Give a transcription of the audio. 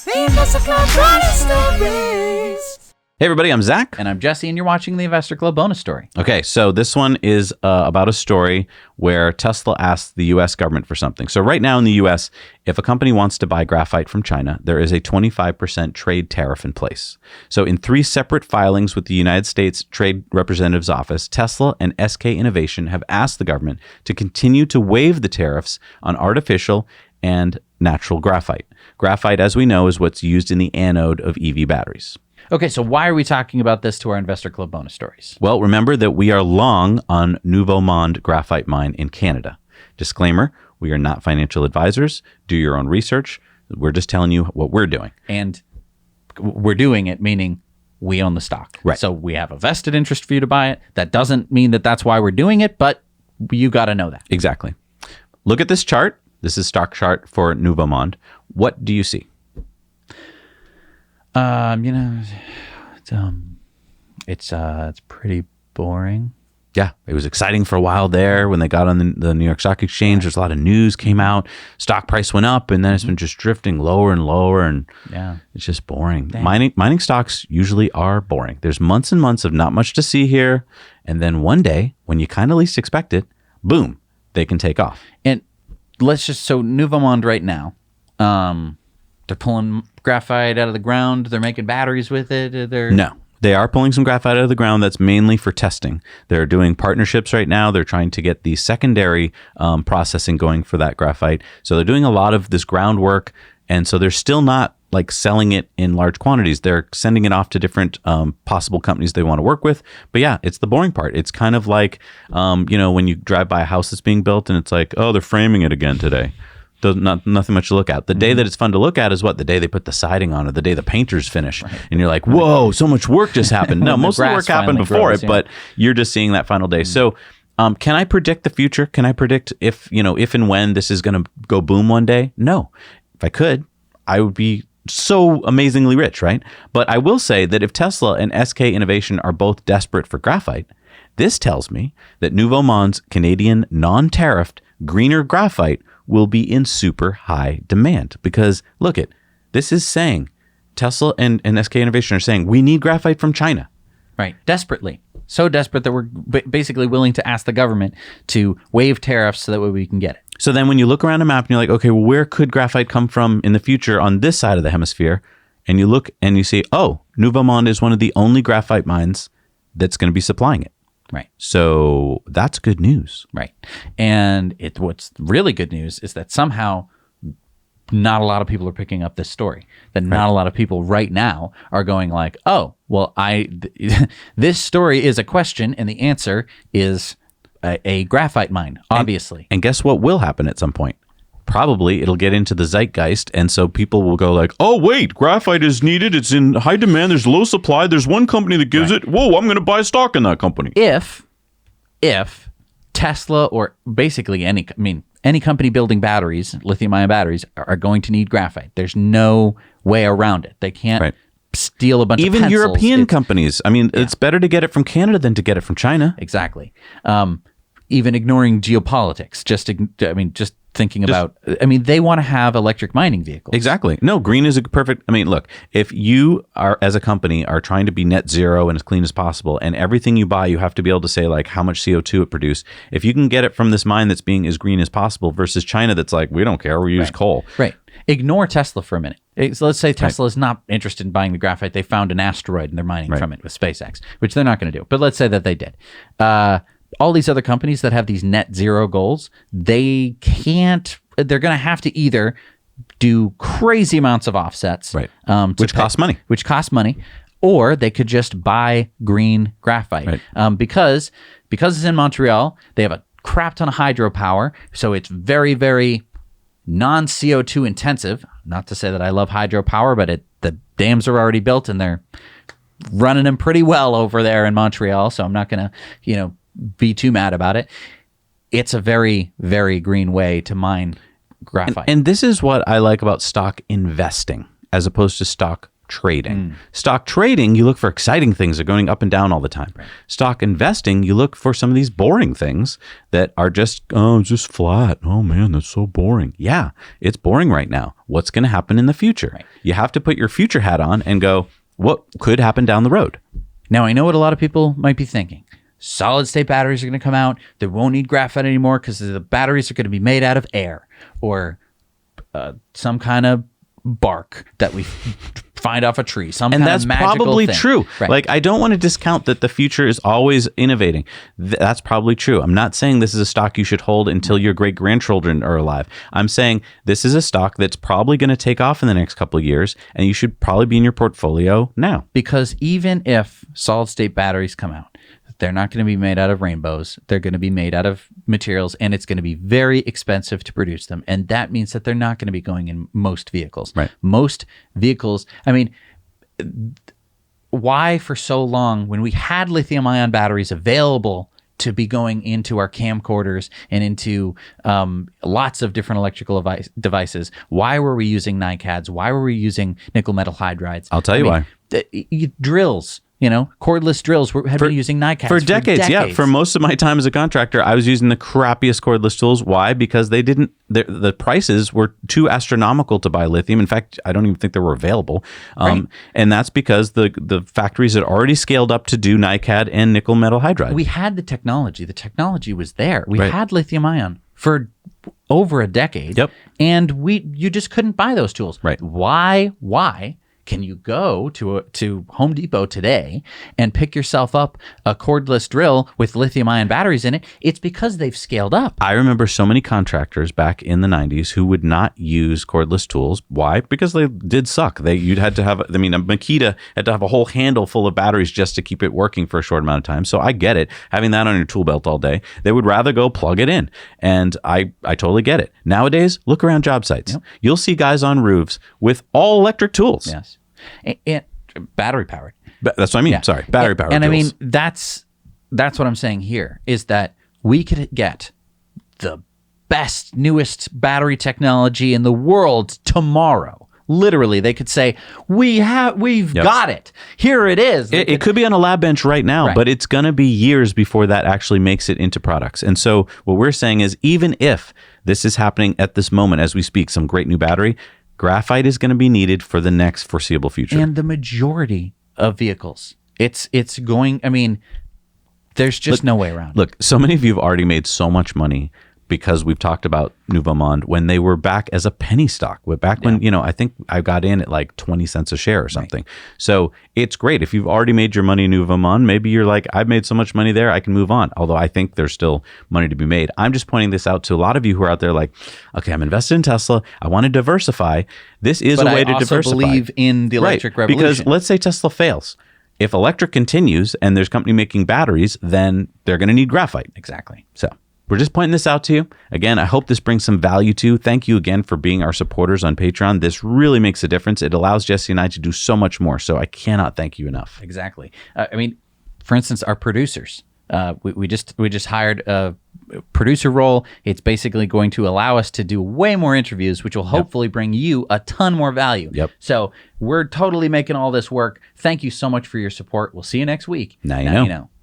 The Investor Club bonus stories. Hey everybody, I'm Zach. And I'm Jesse, and you're watching the Investor Club bonus story. Okay, so this one is about a story where Tesla asked the U.S. government for something. So right now in the U.S., if a company wants to buy graphite from China, there is a 25% trade tariff in place. So in 3 separate filings with the United States Trade Representative's Office, Tesla and SK Innovation have asked the government to continue to waive the tariffs on artificial and natural graphite. Graphite, as we know, is what's used in the anode of EV batteries. Okay, so why are we talking about this to our Investor Club bonus stories? Well, remember that we are long on Nouveau Monde graphite mine in Canada. Disclaimer, we are not financial advisors. Do your own research. We're just telling you what we're doing. And we're doing it, meaning we own the stock. Right. So we have a vested interest for you to buy it. That doesn't mean that that's why we're doing it, but you got to know that. Exactly. Look at this chart. This is stock chart for Nouveau Monde. What do you see? It's pretty boring. Yeah, it was exciting for a while there when they got on the New York Stock Exchange. There's a lot of news came out. Stock price went up, and then it's been just drifting lower and lower, and it's just boring. Dang. Mining stocks usually are boring. There's months and months of not much to see here, and then one day, when you kind of least expect it, boom, they can take off. And so Nouveau Monde right now, they're pulling graphite out of the ground. They're making batteries with it. No. They are pulling some graphite out of the ground. That's mainly for testing. They're doing partnerships right now. They're trying to get the secondary processing going for that graphite. So they're doing a lot of this groundwork. And so they're still not like selling it in large quantities. They're sending it off to different possible companies they want to work with. But yeah, it's the boring part. It's kind of like, when you drive by a house that's being built and it's like, oh, they're framing it again today. Nothing much to look at. The day that it's fun to look at is what? The day they put the siding on, or the day the painters finish. Right. And you're like, whoa, so much work just happened. No, most of the work happened before it, but you're just seeing that final day. So can I predict the future? Can I predict if and when this is going to go boom one day? No. If I could, I would be so amazingly rich, right? But I will say that if Tesla and SK Innovation are both desperate for graphite, this tells me that Nouveau Monde's Canadian non-tariffed greener graphite will be in super high demand, because look it, this is saying Tesla and SK Innovation are saying we need graphite from China. Right. Desperately. So desperate that we're basically willing to ask the government to waive tariffs so that way we can get it. So then when you look around a map and you're like, okay, well, where could graphite come from in the future on this side of the hemisphere? And you look and you see, oh, Nouveau Monde is one of the only graphite mines that's going to be supplying it. Right. So that's good news. Right. And what's really good news is that somehow not a lot of people are picking up this story. That not a lot of people right now are going like, oh, well, this story is a question, and the answer is a graphite mine, obviously. And guess what will happen at some point? Probably it'll get into the zeitgeist, and so people will go like, oh, wait, graphite is needed. It's in high demand. There's low supply. There's one company that gives it. Whoa, I'm going to buy stock in that company. If Tesla or basically any company building batteries, lithium-ion batteries, are going to need graphite. There's no way around it. They can't steal a bunch of pencils. Even European companies. I mean, it's better to get it from Canada than to get it from China. Exactly. Even ignoring geopolitics, just thinking about, they want to have electric mining vehicles. Exactly. No, green is a perfect, look, if you are, as a company, are trying to be net zero and as clean as possible, and everything you buy, you have to be able to say like how much CO2 it produced. If you can get it from this mine that's being as green as possible versus China that's like, we don't care, we use coal. Right. Ignore Tesla for a minute. So let's say Tesla is not interested in buying the graphite. They found an asteroid and they're mining from it with SpaceX, which they're not going to do. But let's say that they did. All these other companies that have these net zero goals, they're going to have to either do crazy amounts of offsets, which costs money, or they could just buy green graphite, because it's in Montreal. They have a crap ton of hydropower, so it's very, very non-CO2 intensive. Not to say that I love hydropower, but the dams are already built and they're running them pretty well over there in Montreal, so I'm not going to, be too mad about it. It's a very, very green way to mine graphite. And this is what I like about stock investing as opposed to stock trading. Stock trading, you look for exciting things that are going up and down all the time. Stock investing, you look for some of these boring things that are just, oh, it's just flat. Oh man, that's so boring. Yeah, it's boring right now. What's going to happen in the future? You have to put your future hat on and go, what could happen down the road? Now, I know what a lot of people might be thinking. Solid state batteries are going to come out. They won't need graphite anymore because the batteries are going to be made out of air or some kind of bark that we find off a tree. And that's probably thing. True. Right. Like, I don't want to discount that the future is always innovating. That's probably true. I'm not saying this is a stock you should hold until your great grandchildren are alive. I'm saying this is a stock that's probably going to take off in the next couple of years, and you should probably be in your portfolio now. Because even if solid state batteries come out, they're not going to be made out of rainbows. They're going to be made out of materials, and it's going to be very expensive to produce them. And that means that they're not going to be going in most vehicles. Right. Most vehicles, I mean, why for so long, when we had lithium ion batteries available to be going into our camcorders and into lots of different electrical devices, why were we using NiCads? Why were we using nickel metal hydrides? I'll tell you why. Drills. Cordless drills had been using NiCads for decades. Yeah, for most of my time as a contractor, I was using the crappiest cordless tools. Why? Because they didn't. The prices were too astronomical to buy lithium. In fact, I don't even think they were available. And that's because the factories had already scaled up to do NiCad and nickel metal hydride. We had the technology. The technology was there. We had lithium ion for over a decade. Yep. And you just couldn't buy those tools. Right. Why can you go to Home Depot today and pick yourself up a cordless drill with lithium-ion batteries in it? It's because they've scaled up. I remember so many contractors back in the 90s who would not use cordless tools. Why? Because they did suck. You'd had to have, a Makita had to have a whole handle full of batteries just to keep it working for a short amount of time. So I get it. Having that on your tool belt all day, they would rather go plug it in. And I totally get it. Nowadays, look around job sites. Yep. You'll see guys on roofs with all electric tools. Yes. And battery powered. That's what I mean. Yeah. Sorry, battery powered. And tools. I mean, that's what I'm saying here is that we could get the best, newest battery technology in the world tomorrow. Literally, they could say, we've got it. Here it is. It could be on a lab bench right now, but it's going to be years before that actually makes it into products. And so what we're saying is, even if this is happening at this moment as we speak, some great new battery, graphite is going to be needed for the next foreseeable future. And the majority of vehicles, it's going, I mean, there's just no way around it. Look, so many of you have already made so much money because we've talked about Nouveau Monde when they were back as a penny stock. Back when, I think I got in at like 20 cents a share or something. Right. So it's great. If you've already made your money in Nouveau Monde, maybe you're like, I've made so much money there, I can move on. Although I think there's still money to be made. I'm just pointing this out to a lot of you who are out there like, okay, I'm invested in Tesla. I want to diversify. This is a way to diversify. But I also believe in the electric revolution. Because let's say Tesla fails. If electric continues and there's a company making batteries, then they're going to need graphite. Exactly. So we're just pointing this out to you. Again, I hope this brings some value to you. Thank you again for being our supporters on Patreon. This really makes a difference. It allows Jesse and I to do so much more. So I cannot thank you enough. Exactly. I mean, for instance, our producers. We just hired a producer role. It's basically going to allow us to do way more interviews, which will hopefully bring you a ton more value. Yep. So we're totally making all this work. Thank you so much for your support. We'll see you next week. Now you know.